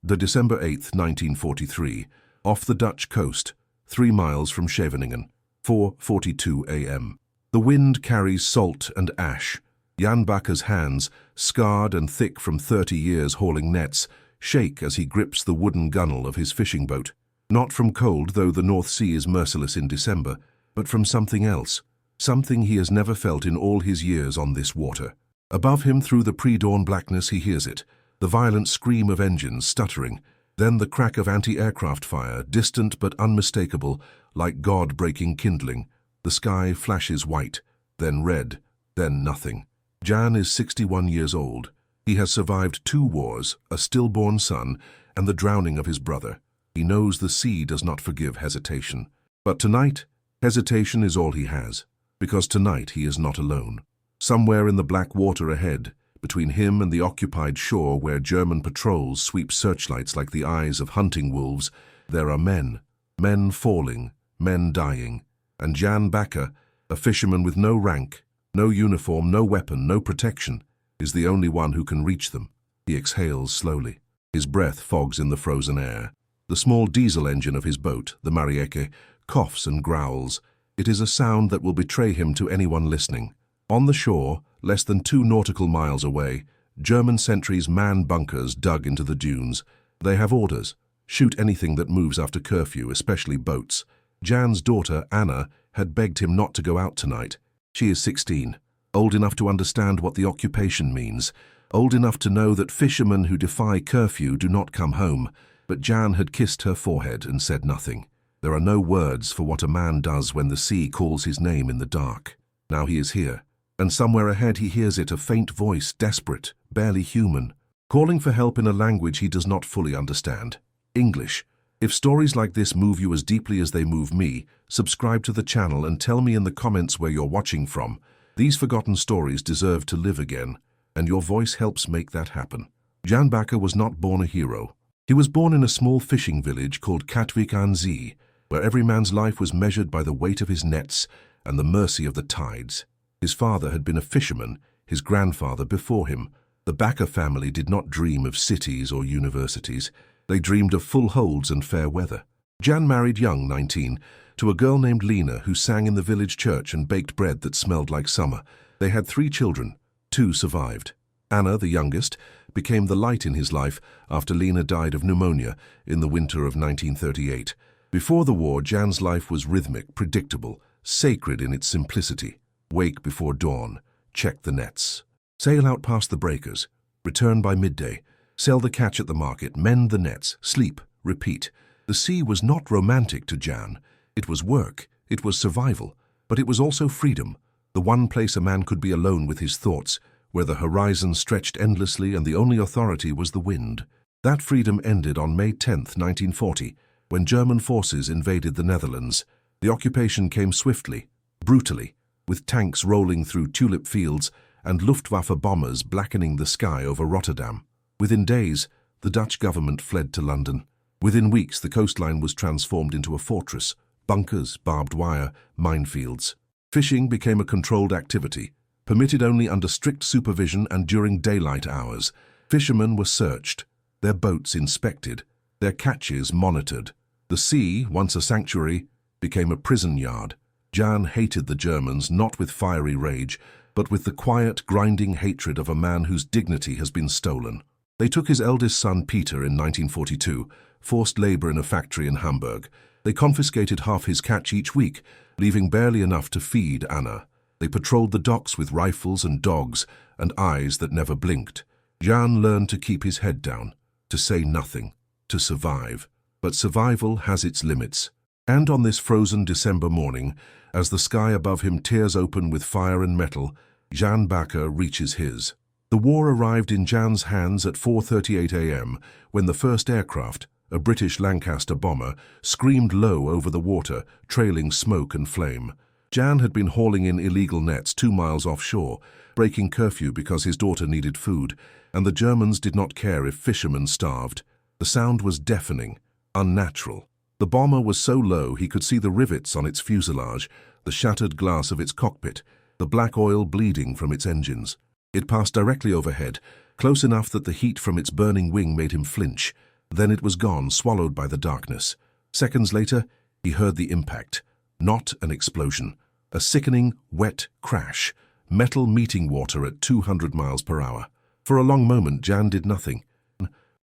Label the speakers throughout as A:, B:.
A: The December 8, 1943, off the Dutch coast, 3 miles from Scheveningen, 4:42 a.m. The wind carries salt and ash. Jan Bakker's hands, scarred and thick from 30 years hauling nets, shake as he grips the wooden gunwale of his fishing boat. Not from cold, though the North Sea is merciless in December, but from something else, something he has never felt in all his years on this water. Above him, through the pre-dawn blackness, he hears it, the violent scream of engines stuttering, then the crack of anti-aircraft fire, distant but unmistakable, like God breaking kindling. The sky flashes white, then red, then nothing. Jan is 61 years old. He has survived 2 wars, a stillborn son, and the drowning of his brother. He knows the sea does not forgive hesitation. But tonight, hesitation is all he has, because tonight he is not alone. Somewhere in the black water ahead, between him and the occupied shore where German patrols sweep searchlights like the eyes of hunting wolves, there are men. Men falling, men dying. And Jan Bakker, a fisherman with no rank, no uniform, no weapon, no protection, is the only one who can reach them. He exhales slowly. His breath fogs in the frozen air. The small diesel engine of his boat, the Marieke, coughs and growls. It is a sound that will betray him to anyone listening. On the shore, less than 2 nautical miles away, German sentries man bunkers dug into the dunes. They have orders. Shoot anything that moves after curfew, especially boats. Jan's daughter, Anna, had begged him not to go out tonight. She is 16, old enough to understand what the occupation means, old enough to know that fishermen who defy curfew do not come home. But Jan had kissed her forehead and said nothing. There are no words for what a man does when the sea calls his name in the dark. Now he is here, and somewhere ahead he hears it, a faint voice, desperate, barely human, calling for help in a language he does not fully understand. English. If stories like this move you as deeply as they move me, subscribe to the channel and tell me in the comments where you're watching from. These forgotten stories deserve to live again, and your voice helps make that happen. Jan Bakker was not born a hero. He was born in a small fishing village called Katwijk aan Zee, where every man's life was measured by the weight of his nets and the mercy of the tides. His father had been a fisherman, his grandfather before him. The Bakker family did not dream of cities or universities. They dreamed of full holds and fair weather. Jan married young, 19, to a girl named Lena who sang in the village church and baked bread that smelled like summer. They had 3 children. 2 survived. Anna, the youngest, became the light in his life after Lena died of pneumonia in the winter of 1938. Before the war, Jan's life was rhythmic, predictable, sacred in its simplicity. Wake before dawn, check the nets, sail out past the breakers, return by midday, sell the catch at the market, mend the nets, sleep, repeat. The sea was not romantic to Jan. It was work, it was survival, but it was also freedom, the one place a man could be alone with his thoughts, where the horizon stretched endlessly and the only authority was the wind. That freedom ended on May 10, 1940, when German forces invaded the Netherlands. The occupation came swiftly, brutally, with tanks rolling through tulip fields and Luftwaffe bombers blackening the sky over Rotterdam. Within days, the Dutch government fled to London. Within weeks, the coastline was transformed into a fortress, bunkers, barbed wire, minefields. Fishing became a controlled activity, permitted only under strict supervision and during daylight hours. Fishermen were searched, their boats inspected, their catches monitored. The sea, once a sanctuary, became a prison yard. Jan hated the Germans not with fiery rage, but with the quiet, grinding hatred of a man whose dignity has been stolen. They took his eldest son Peter in 1942, forced labor in a factory in Hamburg. They confiscated half his catch each week, leaving barely enough to feed Anna. They patrolled the docks with rifles and dogs and eyes that never blinked. Jan learned to keep his head down, to say nothing, to survive. But survival has its limits. And on this frozen December morning, as the sky above him tears open with fire and metal, Jan Bakker reaches his. The war arrived in Jan's hands at 4:38 a.m. when the first aircraft, a British Lancaster bomber, screamed low over the water, trailing smoke and flame. Jan had been hauling in illegal nets 2 miles offshore, breaking curfew because his daughter needed food, and the Germans did not care if fishermen starved. The sound was deafening, unnatural. The bomber was so low he could see the rivets on its fuselage, the shattered glass of its cockpit, the black oil bleeding from its engines. It passed directly overhead, close enough that the heat from its burning wing made him flinch. Then it was gone, swallowed by the darkness. Seconds later, he heard the impact. Not an explosion. A sickening, wet crash. Metal meeting water at 200 miles per hour. For a long moment, Jan did nothing.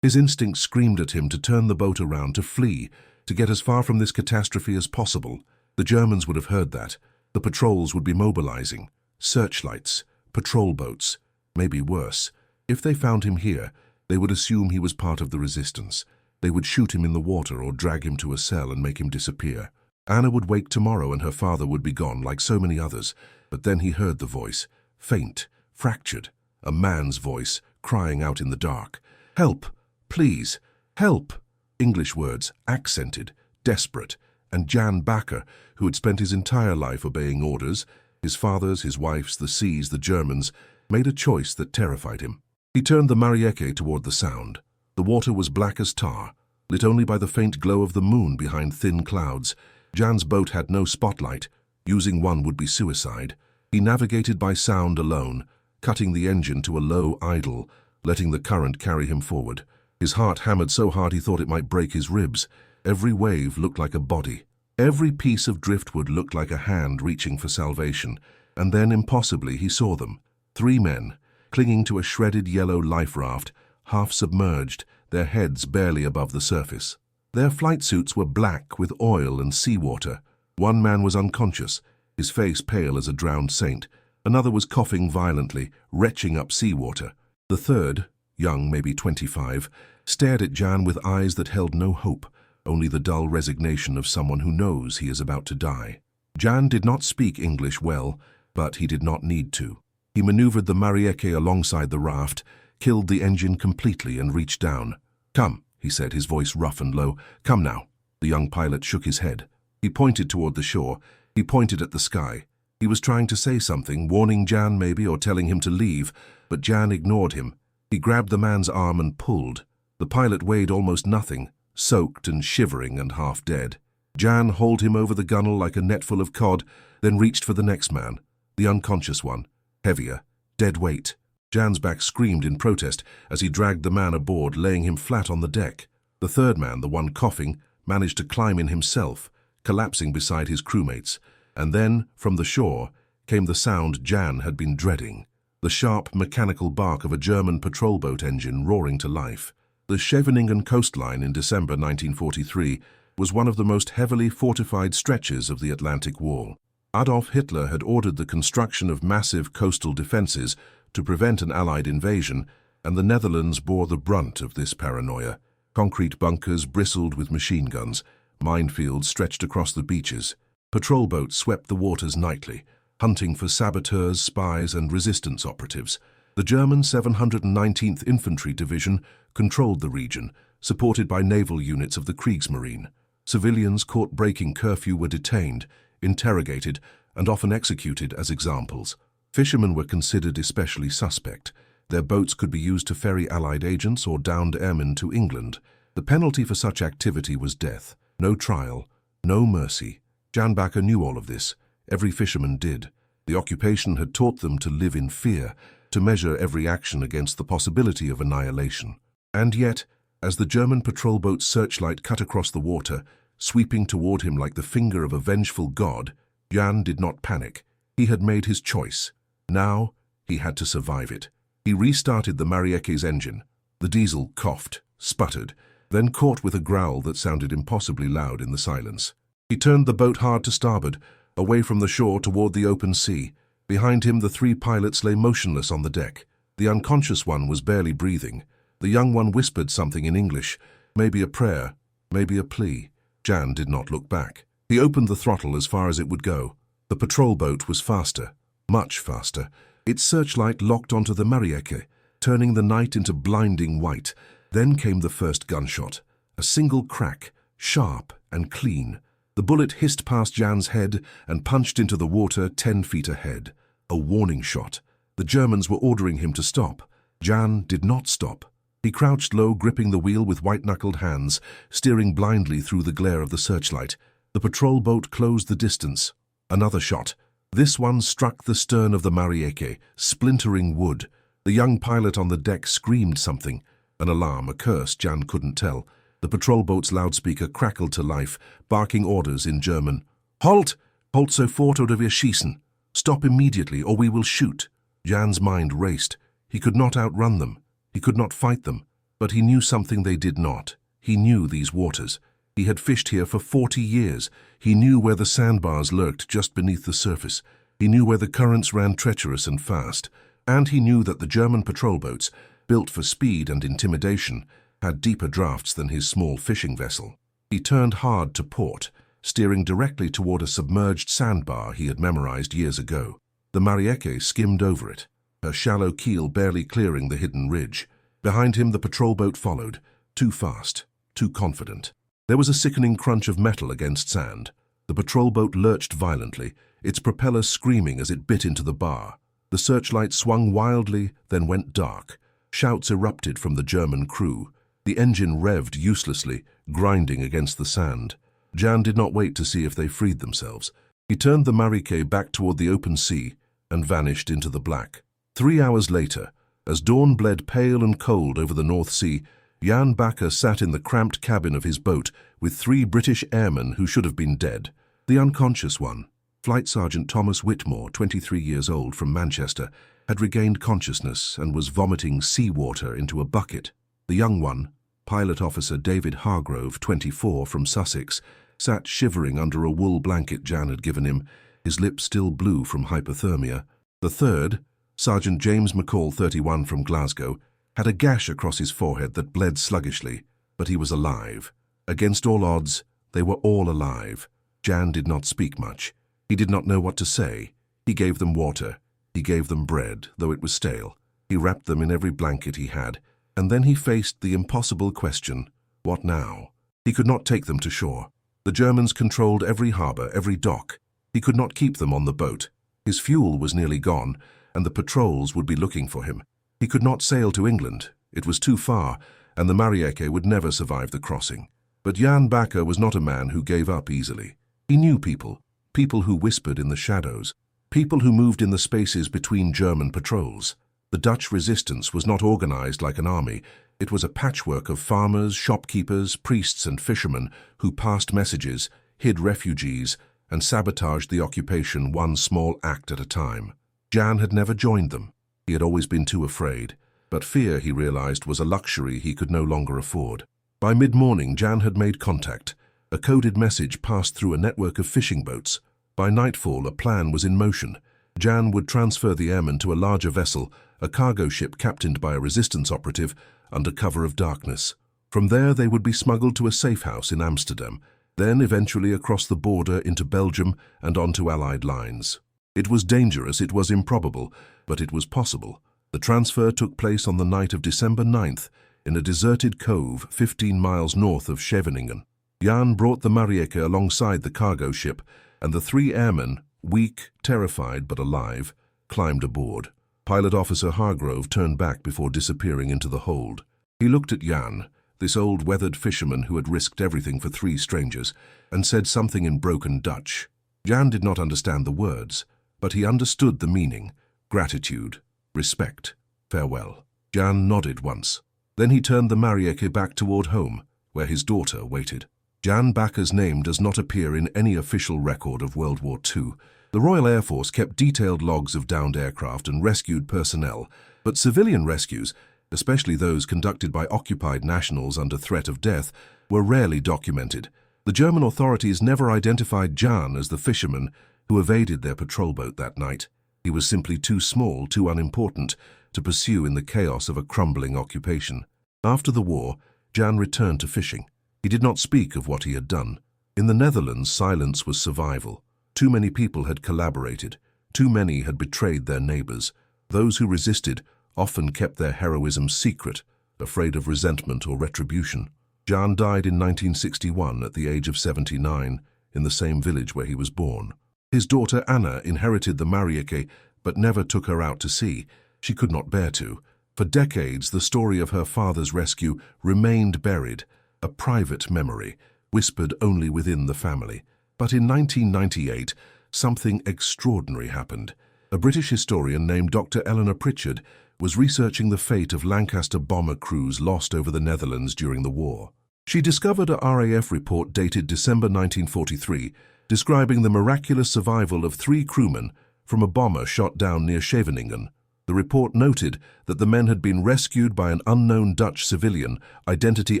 A: His instinct screamed at him to turn the boat around, to flee, to get as far from this catastrophe as possible. The Germans would have heard that. The patrols would be mobilizing. Searchlights, patrol boats, maybe worse. If they found him here, they would assume he was part of the resistance. They would shoot him in the water or drag him to a cell and make him disappear. Anna would wake tomorrow and her father would be gone, like so many others. But then he heard the voice, faint, fractured, a man's voice, crying out in the dark. Help! Please! Help! English words, accented, desperate, and Jan Bakker, who had spent his entire life obeying orders, his father's, his wife's, the sea's, the Germans, made a choice that terrified him. He turned the Marieke toward the sound. The water was black as tar, lit only by the faint glow of the moon behind thin clouds. Jan's boat had no spotlight. Using one would be suicide. He navigated by sound alone, cutting the engine to a low idle, letting the current carry him forward. His heart hammered so hard he thought it might break his ribs. Every wave looked like a body. Every piece of driftwood looked like a hand reaching for salvation. And then, impossibly, he saw them. 3 men, clinging to a shredded yellow life raft, half submerged, their heads barely above the surface. Their flight suits were black with oil and seawater. One man was unconscious, his face pale as a drowned saint. Another was coughing violently, retching up seawater. The third, young, maybe 25, stared at Jan with eyes that held no hope, only the dull resignation of someone who knows he is about to die. Jan did not speak English well, but he did not need to. He maneuvered the Marieke alongside the raft, killed the engine completely and reached down. "Come," he said, his voice rough and low. "Come now." The young pilot shook his head. He pointed toward the shore. He pointed at the sky. He was trying to say something, warning Jan maybe, or telling him to leave, but Jan ignored him. He grabbed the man's arm and pulled. The pilot weighed almost nothing, soaked and shivering and half dead. Jan hauled him over the gunwale like a netful of cod, then reached for the next man, the unconscious one, heavier, dead weight. Jan's back screamed in protest as he dragged the man aboard, laying him flat on the deck. The third man, the one coughing, managed to climb in himself, collapsing beside his crewmates. And then, from the shore, came the sound Jan had been dreading, the sharp mechanical bark of a German patrol boat engine roaring to life. The Scheveningen coastline in December 1943 was one of the most heavily fortified stretches of the Atlantic Wall. Adolf Hitler had ordered the construction of massive coastal defenses to prevent an Allied invasion, and the Netherlands bore the brunt of this paranoia. Concrete bunkers bristled with machine guns, minefields stretched across the beaches. Patrol boats swept the waters nightly, hunting for saboteurs, spies, and resistance operatives. The German 719th Infantry Division controlled the region, supported by naval units of the Kriegsmarine. Civilians caught breaking curfew were detained, interrogated, and often executed as examples. Fishermen were considered especially suspect. Their boats could be used to ferry Allied agents or downed airmen to England. The penalty for such activity was death. No trial, no mercy. Jan Bakker knew all of this. Every fisherman did. The occupation had taught them to live in fear, to measure every action against the possibility of annihilation. And yet, as the German patrol boat's searchlight cut across the water, sweeping toward him like the finger of a vengeful god, Jan did not panic. He had made his choice. Now, he had to survive it. He restarted the Marieke's engine. The diesel coughed, sputtered, then caught with a growl that sounded impossibly loud in the silence. He turned the boat hard to starboard, away from the shore toward the open sea. Behind him, the 3 pilots lay motionless on the deck. The unconscious one was barely breathing. The young one whispered something in English, maybe a prayer, maybe a plea. Jan did not look back. He opened the throttle as far as it would go. The patrol boat was faster, much faster. Its searchlight locked onto the Marieke, turning the night into blinding white. Then came the first gunshot. A single crack, sharp and clean. The bullet hissed past Jan's head and punched into the water 10 feet ahead. A warning shot. The Germans were ordering him to stop. Jan did not stop. He crouched low, gripping the wheel with white-knuckled hands, steering blindly through the glare of the searchlight. The patrol boat closed the distance. Another shot. This one struck the stern of the Marieke, splintering wood. The young pilot on the deck screamed something. An alarm, a curse, Jan couldn't tell. The patrol boat's loudspeaker crackled to life, barking orders in German. "Halt! Halt sofort oder wir schießen! Stop immediately or we will shoot!" Jan's mind raced. He could not outrun them. He could not fight them. But he knew something they did not. He knew these waters. He had fished here for 40 years. He knew where the sandbars lurked just beneath the surface. He knew where the currents ran treacherous and fast. And he knew that the German patrol boats, built for speed and intimidation, had deeper drafts than his small fishing vessel. He turned hard to port, steering directly toward a submerged sandbar he had memorized years ago. The Marieke skimmed over it, her shallow keel barely clearing the hidden ridge. Behind him the patrol boat followed, too fast, too confident. There was a sickening crunch of metal against sand. The patrol boat lurched violently, its propeller screaming as it bit into the bar. The searchlight swung wildly, then went dark. Shouts erupted from the German crew. The engine revved uselessly, grinding against the sand. Jan did not wait to see if they freed themselves. He turned the Marieke back toward the open sea and vanished into the black. 3 hours later, as dawn bled pale and cold over the North Sea, Jan Bakker sat in the cramped cabin of his boat with 3 British airmen who should have been dead. The unconscious one, Flight Sergeant Thomas Whitmore, 23 years old, from Manchester, had regained consciousness and was vomiting seawater into a bucket. The young one, Pilot Officer David Hargrove, 24, from Sussex, sat shivering under a wool blanket Jan had given him, his lips still blue from hypothermia. The third, Sergeant James McCall, 31, from Glasgow, had a gash across his forehead that bled sluggishly, but he was alive. Against all odds, they were all alive. Jan did not speak much. He did not know what to say. He gave them water. He gave them bread, though it was stale. He wrapped them in every blanket he had, and then he faced the impossible question, what now? He could not take them to shore. The Germans controlled every harbor, every dock. He could not keep them on the boat. His fuel was nearly gone, and the patrols would be looking for him. He could not sail to England. It was too far, and the Marieke would never survive the crossing. But Jan Bakker was not a man who gave up easily. He knew people, people who whispered in the shadows, people who moved in the spaces between German patrols. The Dutch resistance was not organized like an army. It was a patchwork of farmers, shopkeepers, priests and fishermen who passed messages, hid refugees, and sabotaged the occupation one small act at a time. Jan had never joined them. He had always been too afraid. But fear, he realized, was a luxury he could no longer afford. By mid-morning, Jan had made contact. A coded message passed through a network of fishing boats. By nightfall, a plan was in motion. Jan would transfer the airmen to a larger vessel, a cargo ship captained by a resistance operative, under cover of darkness. From there, they would be smuggled to a safe house in Amsterdam, then eventually across the border into Belgium and onto Allied lines. It was dangerous, it was improbable, but it was possible. The transfer took place on the night of December 9th, in a deserted cove 15 miles north of Scheveningen. Jan brought the Marieke alongside the cargo ship, and the 3 airmen, weak, terrified but alive, climbed aboard. Pilot Officer Hargrove turned back before disappearing into the hold. He looked at Jan, this old weathered fisherman who had risked everything for 3 strangers, and said something in broken Dutch. Jan did not understand the words, but he understood the meaning: gratitude, respect, farewell. Jan nodded once. Then he turned the Marieke back toward home, where his daughter waited. Jan Bakker's name does not appear in any official record of World War II. The Royal Air Force kept detailed logs of downed aircraft and rescued personnel, but civilian rescues, especially those conducted by occupied nationals under threat of death, were rarely documented. The German authorities never identified Jan as the fisherman who evaded their patrol boat that night. He was simply too small, too unimportant, to pursue in the chaos of a crumbling occupation. After the war, Jan returned to fishing. He did not speak of what he had done. In the Netherlands, silence was survival. Too many people had collaborated. Too many had betrayed their neighbors. Those who resisted often kept their heroism secret, afraid of resentment or retribution. Jan died in 1961 at the age of 79, in the same village where he was born. His daughter Anna inherited the Marieke, but never took her out to sea. She could not bear to. For decades, the story of her father's rescue remained buried, a private memory, whispered only within the family. But in 1998, something extraordinary happened. A British historian named Dr. Eleanor Pritchard was researching the fate of Lancaster bomber crews lost over the Netherlands during the war. She discovered a RAF report dated December 1943, describing the miraculous survival of 3 crewmen from a bomber shot down near Scheveningen. The report noted that the men had been rescued by an unknown Dutch civilian, identity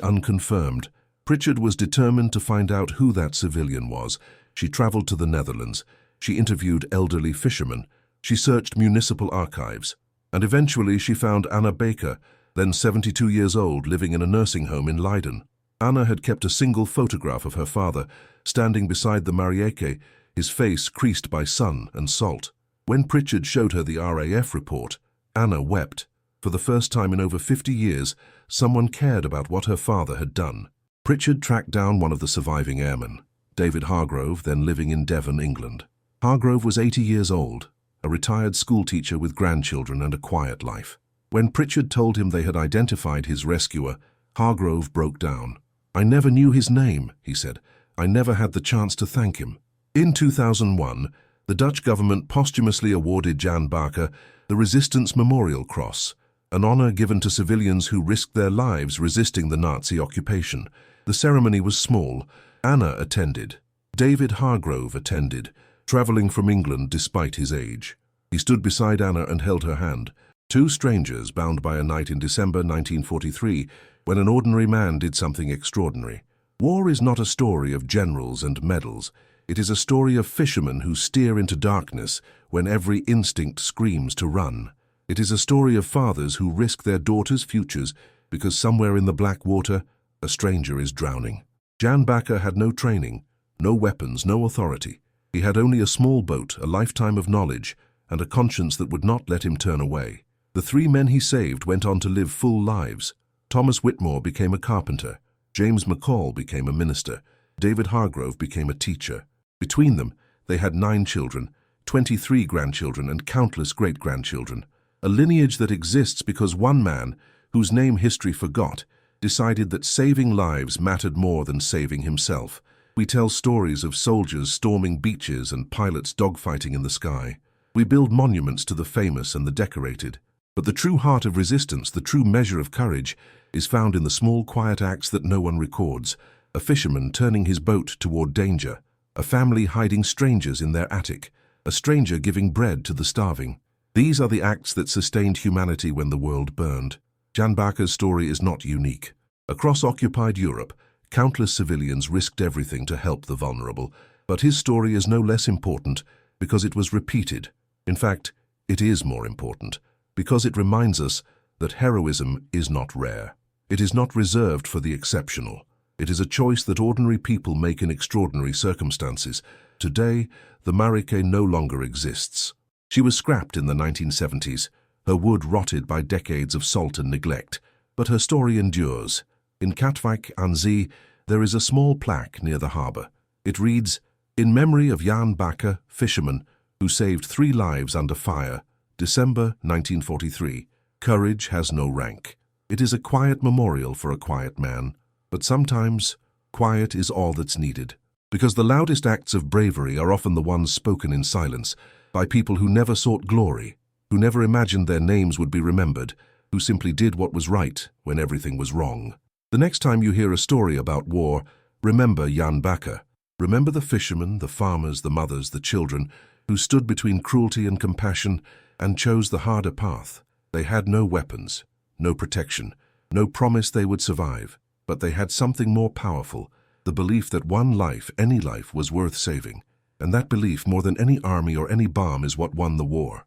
A: unconfirmed. Pritchard was determined to find out who that civilian was. She traveled to the Netherlands. She interviewed elderly fishermen. She searched municipal archives. And eventually she found Anna Baker, then 72 years old, living in a nursing home in Leiden. Anna had kept a single photograph of her father, standing beside the Marieke, his face creased by sun and salt. When Pritchard showed her the RAF report, Anna wept. For the first time in over 50 years, someone cared about what her father had done. Pritchard tracked down one of the surviving airmen, David Hargrove, then living in Devon, England. Hargrove was 80 years old, a retired schoolteacher with grandchildren and a quiet life. When Pritchard told him they had identified his rescuer, Hargrove broke down. "I never knew his name," he said. "I never had the chance to thank him." In 2001, the Dutch government posthumously awarded Jan Baker the Resistance Memorial Cross, an honor given to civilians who risked their lives resisting the Nazi occupation. The ceremony was small. Anna attended. David Hargrove attended, traveling from England despite his age. He stood beside Anna and held her hand. 2 strangers bound by a night in December 1943, when an ordinary man did something extraordinary. War is not a story of generals and medals. It is a story of fishermen who steer into darkness when every instinct screams to run. It is a story of fathers who risk their daughters' futures because somewhere in the black water, a stranger is drowning. Jan Baker had no training, no weapons, no authority. He had only a small boat, a lifetime of knowledge, and a conscience that would not let him turn away. The 3 men he saved went on to live full lives. Thomas Whitmore became a carpenter. James McCall became a minister. David Hargrove became a teacher. Between them, they had 9 children, 23 grandchildren, and countless great-grandchildren. A lineage that exists because one man, whose name history forgot, decided that saving lives mattered more than saving himself. We tell stories of soldiers storming beaches and pilots dogfighting in the sky. We build monuments to the famous and the decorated. But the true heart of resistance, the true measure of courage, is found in the small, quiet acts that no one records. A fisherman turning his boat toward danger. A family hiding strangers in their attic. A stranger giving bread to the starving. These are the acts that sustained humanity when the world burned. Jan Baker's story is not unique. Across occupied Europe, countless civilians risked everything to help the vulnerable, but his story is no less important because it was repeated. In fact, it is more important because it reminds us that heroism is not rare. It is not reserved for the exceptional. It is a choice that ordinary people make in extraordinary circumstances. Today, the Marieke no longer exists. She was scrapped in the 1970s, her wood rotted by decades of salt and neglect, but her story endures. In Katwijk aan Zee, there is a small plaque near the harbour. It reads, "In memory of Jan Baker, fisherman, who saved 3 lives under fire, December 1943. Courage has no rank." It is a quiet memorial for a quiet man, but sometimes quiet is all that's needed. Because the loudest acts of bravery are often the ones spoken in silence, by people who never sought glory, who never imagined their names would be remembered, who simply did what was right when everything was wrong. The next time you hear a story about war, remember Jan Baker. Remember the fishermen, the farmers, the mothers, the children, who stood between cruelty and compassion and chose the harder path. They had no weapons, no protection, no promise they would survive, but they had something more powerful, the belief that one life, any life, was worth saving. And that belief, more than any army or any bomb, is what won the war.